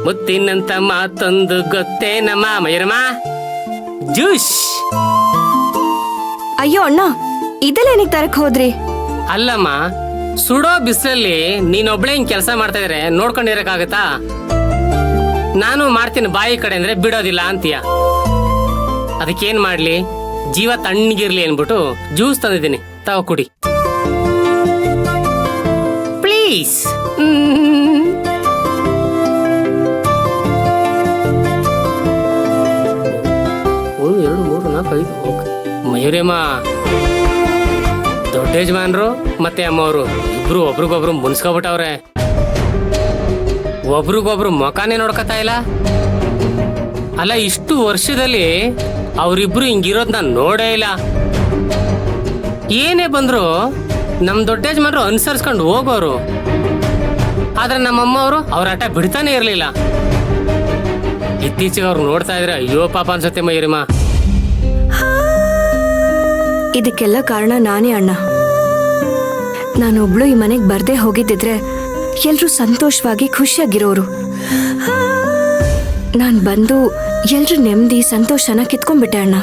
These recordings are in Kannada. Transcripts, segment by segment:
ಮುತ್ತಿನಂತ ಮಾತೊಂದು ಗೊತ್ತೇನಮ್ಮ ಮಯೂರಮ್ಮ. ಜ್ಯೂಸ್. ಅಯ್ಯೋ ಅಣ್ಣ, ಇದೆಲ್ಲೇನಿಗೆ ತರಕ್ ಹೋದ್ರಿ? ಅಲ್ಲಮ್ಮ, ಸುಡೋ ಬಿಸಿಲಲ್ಲಿ ನೀನೊಬ್ಳೆ ಹಿಂಗ್ ಕೆಲಸ ಮಾಡ್ತಾ ಇದ್ರೆ ನೋಡ್ಕೊಂಡಿರಕ್ಕಾಗತ್ತಾ? ನಾನು ಮಾಡ್ತೀನಿ ಬಾಯಿ ಕಡೆ ಅಂದ್ರೆ ಬಿಡೋದಿಲ್ಲ ಅಂತೀಯ. ಅದಕ್ಕೇನ್ ಮಾಡ್ಲಿ, ಜೀವ ತಣ್ಣಗಿರ್ಲಿ ಅನ್ಬಿಟ್ಟು ಜ್ಯೂಸ್ ತಂದಿದ್ದೀನಿ, ತಾವ ಕುಡಿ ಪ್ಲೀಸ್. 1 2 3 4 5. ಮಯೂರಮ್ಮ, ದೊಡ್ಡ ಯಜಮಾನ್ರು ಮತ್ತೆ ಅಮ್ಮವರು ಇಬ್ರು ಒಬ್ರಿಗೊಬ್ರು ಮುನ್ಸ್ಕೊಬಿಟ್ಟವ್ರೆ. ಒಬ್ರಿಗೊಬ್ರು ಮುಖಾನೇ ನೋಡ್ಕೊತಾ ಇಲ್ಲ. ಅಲ್ಲ, ಇಷ್ಟು ವರ್ಷದಲ್ಲಿ ಅವರಿಬ್ರು ಹಿಂಗಿರೋದ್ ನಾನು ನೋಡೇ ಇಲ್ಲ. ಏನೇ ಬಂದ್ರು ನಮ್ ದೊಡ್ಡ ಯಜಮಾನ್ರು ಅನುಸರಿಸ್ಕೊಂಡು ಹೋಗೋರು. ಆದ್ರೆ ನಮ್ಮಮ್ಮವರು ಅವ್ರ ಆಟ ಬಿಡ್ತಾನೆ ಇರ್ಲಿಲ್ಲ. ಇತ್ತೀಚೆಗೆ ಅವ್ರು ನೋಡ್ತಾ ಇದ್ರೆ ಅಯ್ಯೋ ಪಾಪ ಅನ್ಸುತ್ತೆ ಮಯೂರಮ್ಮ. ಇದಕ್ಕೆಲ್ಲ ಕಾರಣ ನಾನೇ ಅಣ್ಣ. ನಾನೊಬ್ಳು ಈ ಮನೆಗೆ ಬರ್ದೇ ಹೋಗಿದ್ದಿದ್ರೆ ಎಲ್ರೂ ಸಂತೋಷವಾಗಿ ಖುಷಿಯಾಗಿರೋರು. ನಾನ್ ಬಂದು ಎಲ್ರು ನೆಮ್ಮದಿ ಸಂತೋಷನ ಕಿತ್ಕೊಂಡ್ಬಿಟ್ಟೆ ಅಣ್ಣ.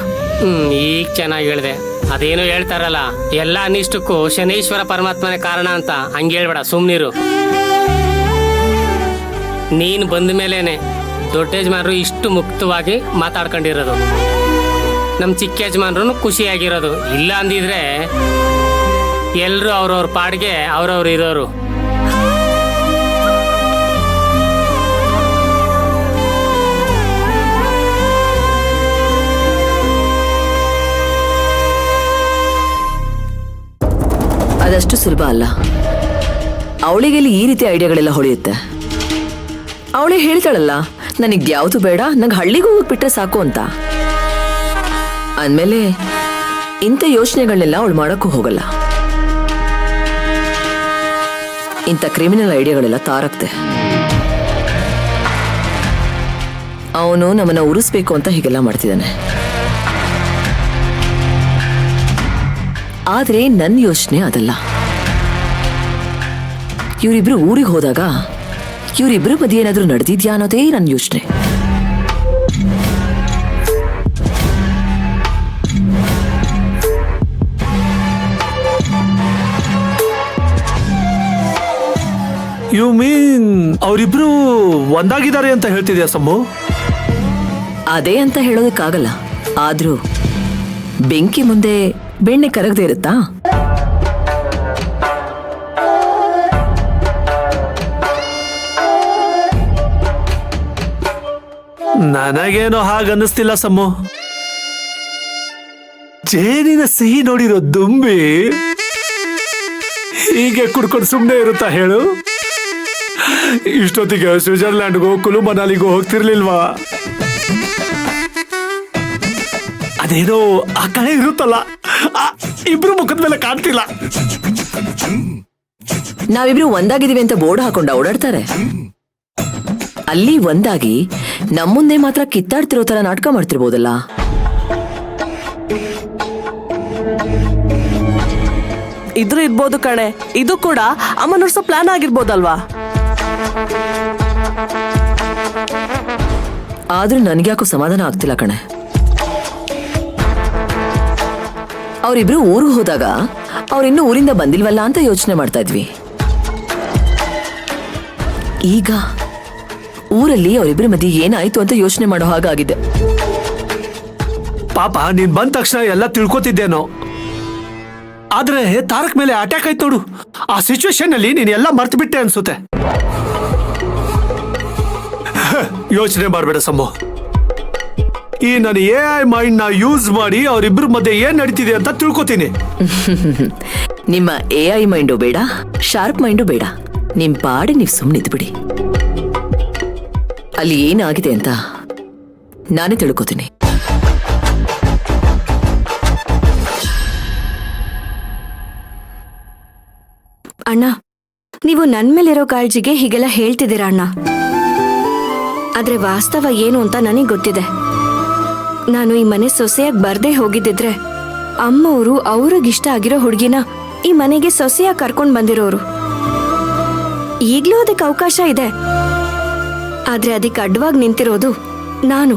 ಈಗ ಚೆನ್ನಾಗಿ ಹೇಳ್ದೆ. ಅದೇನೋ ಹೇಳ್ತಾರಲ್ಲ, ಎಲ್ಲ ಅನಿಷ್ಟಕ್ಕೂ ಶನೀಶ್ವರ ಪರಮಾತ್ಮನೇ ಕಾರಣ ಅಂತ. ಹಂಗೆ ಹೇಳ್ಬೇಡ, ಸುಮ್ನಿರು. ನೀನ್ ಬಂದ ಮೇಲೇನೆ ದೊಡ್ಡ ಯಜಮಾನ್ರು ಇಷ್ಟು ಮುಕ್ತವಾಗಿ ಮಾತಾಡ್ಕೊಂಡಿರೋದು, ನಮ್ ಚಿಕ್ಕ ಯಜಮಾನ್ರು ಖುಷಿಯಾಗಿರೋದು. ಇಲ್ಲ ಅಂದಿದ್ರೆ ಎಲ್ರು ಅವ್ರವ್ರ ಪಾಡ್ಗೆ ಅವ್ರವ್ರು ಇರೋರು. ಅದಷ್ಟು ಸುಲಭ ಅಲ್ಲ. ಅವಳಿಗೆಲ್ಲಿ ಈ ರೀತಿ ಐಡಿಯಾಗಳೆಲ್ಲ ಹೊಳೆಯುತ್ತೆ. ಅವಳೇ ಹೇಳ್ತಾಳಲ್ಲ, ನನಗ್ ಯಾವುದು ಬೇಡ, ನಂಗೆ ಹಳ್ಳಿಗೂ ಹೋಗ್ಬಿಟ್ರೆ ಸಾಕು ಅಂತ. ಅಂದ್ಮೇಲೆ ಇಂಥ ಯೋಚನೆಗಳನ್ನೆಲ್ಲ ಅವಳು ಮಾಡೋಕ್ಕೂ ಹೋಗಲ್ಲ. ಇಂಥ ಕ್ರಿಮಿನಲ್ ಐಡಿಯಾಗಳೆಲ್ಲ ತಾರಕ್ತೆ. ಅವನು ನಮ್ಮನ್ನ ಉರಿಸ್ಬೇಕು ಅಂತ ಹೀಗೆಲ್ಲ ಮಾಡ್ತಿದ್ದಾನೆ. ಆದ್ರೆ ನನ್ನ ಯೋಚನೆ ಅದಲ್ಲ. ಇವರಿಬ್ರು ಊರಿಗೆ ಹೋದಾಗ ಇವರಿಬ್ರು ಮಧ್ಯೆ ಏನಾದ್ರೂ ನಡೆದಿದ್ಯಾ ಅನ್ನೋದೇ ನನ್ನ ಯೋಚನೆ. ಯು ಮೀನ್ ಅವರಿಬ್ರು ಒಂದಾಗಿದ್ದಾರೆ ಅಂತ ಹೇಳ್ತಿದ್ಯಾ ಸಮ್ಮು? ಅದೇ ಅಂತ ಹೇಳೋದಕ್ಕಾಗಲ್ಲ. ಆದ್ರೂ ಬೆಂಕಿ ಮುಂದೆ ಬೆಣ್ಣೆ ಕರಗದೆ ಇರುತ್ತಾ? ನನಗೇನೋ ಹಾಗನ್ನಿಸ್ತಿಲ್ಲ ಸಮ್ಮು. ಜೇನಿನ ಸಿಹಿ ನೋಡಿರೋ ದುಂಬಿ ಹೀಗೆ ಕುಡ್ಕೊಂಡು ಸುಮ್ಮನೆ ಇರುತ್ತಾ ಹೇಳು? ಇಷ್ಟೊತ್ತಿಗೆ ಸ್ವಿಟ್ಜರ್ಲ್ಯಾಂಡ್ಗೋ ಕುಲು ಮನಾಲಿಗೋ ಹೋಗ್ತಿರ್ಲಿಲ್ವಾ? ಅದೇನೋ ಆ ಕಡೆ ಇರುತ್ತಲ್ಲ, ಇಬ್ರು ಮುಖದ ಮೇಲೆ ಕಾಣ್ತಿಲ್ಲ. ನಾವಿಬ್ರು ಒಂದಾಗಿದ್ದೀವಿ ಅಂತ ಬೋರ್ಡ್ ಹಾಕೊಂಡ ಓಡಾಡ್ತಾರೆ. ಅಲ್ಲಿ ಒಂದಾಗಿ ನಮ್ಮುಂದೆ ಮಾತ್ರ ಕಿತ್ತಾಡ್ತಿರೋ ತರ ನಾಟಕ ಮಾಡ್ತಿರ್ಬೋದಲ್ಲ. ಇದ್ರೂ ಇರ್ಬೋದು ಕಣೆ. ಇದು ಕೂಡ ಅಮ್ಮ ನುಡ್ಸೋ ಪ್ಲಾನ್ ಆಗಿರ್ಬೋದಲ್ವಾ? ಆದ್ರೂ ನನ್ಗ್ಯಾಕೋ ಸಮಾಧಾನ ಆಗ್ತಿಲ್ಲ ಕಣೆ. ಅವರಿಬ್ರು ಊರಿಗೆ ಹೋದಾಗ ಅವ್ರಿನ್ನೂ ಊರಿಂದ ಬಂದಿಲ್ವಲ್ಲ ಅಂತ ಯೋಚನೆ ಮಾಡ್ತಾ ಇದ್ವಿ. ಈಗ ಊರಲ್ಲಿ ಅವರಿಬ್ರ ಮಧ್ಯೆ ಏನಾಯ್ತು ಅಂತ ಯೋಚನೆ ಮಾಡೋ ಹಾಗಾಗಿದೆ. ಪಾಪ ನೀನ್ ಬಂದ ತಕ್ಷಣ ಎಲ್ಲ ತಿಳ್ಕೊತಿದ್ದೇನೋ. ಆದ್ರೆ ತಾರಕ್ ಮೇಲೆ ಅಟ್ಯಾಕ್ ಆಯ್ತು ನೋಡು. ಆ ಸಿಚುವೇಶನ್ ಅಲ್ಲಿ ನೀನ್ ಎಲ್ಲ ಮರ್ತು ಬಿಟ್ಟೆ ಅನ್ಸುತ್ತೆ. ಯೋಚನೆ ಮಾಡ್ಬೇಡ ಸಮ್ಮು. ಈ ನಾನು AI ಮೈಂಡ್ ನ ಯೂಸ್ ಮಾಡಿ ಅವರಿಬ್ರ ಮಧ್ಯೆ ಏನ್ ನಡೀತಿದೆ ಅಂತ ತಿಳ್ಕೊತೀನಿ. ನಿಮ್ಮ AI ಮೈಂಡು ಬೇಡ, ಶಾರ್ಪ್ ಮೈಂಡು ಬೇಡ. ನಿಮ್ ಪಾಡಿ ನೀವು ಸುಮ್ಮನಿದ್ ಬಿಡಿ. ಅಲ್ಲಿ ಏನಾಗಿದೆ ಅಂತ ನಾನೇ ತಿಳ್ಕೊತೀನಿ. ಅಣ್ಣ, ನೀವು ನನ್ ಮೇಲಿರೋ ಕಾಳಜಿಗೆ ಹೀಗೆಲ್ಲ ಹೇಳ್ತಿದ್ದೀರಾ ಅಣ್ಣ. ಆದ್ರೆ ವಾಸ್ತವ ಏನು ಅಂತ ನನಗೆ ಗೊತ್ತಿದೆ. ನಾನು ಈ ಮನೆ ಸೊಸೆಯಾಗಿ ಬರ್ದೇ ಹೋಗಿದ್ದಿದ್ರೆ ಅಮ್ಮವರು ಅವ್ರಿಗಿಷ್ಟ ಆಗಿರೋ ಹುಡುಗಿನ ಈ ಮನೆಗೆ ಸೊಸೆಯಾಗಿ ಕರ್ಕೊಂಡ್ ಬಂದಿರೋರು. ಈಗ್ಲೂ ಅದಕ್ಕೆ ಅವಕಾಶ ಇದೆ. ಆದ್ರೆ ಅದಕ್ಕೆ ಅಡ್ಡವಾಗಿ ನಿಂತಿರೋದು ನಾನು.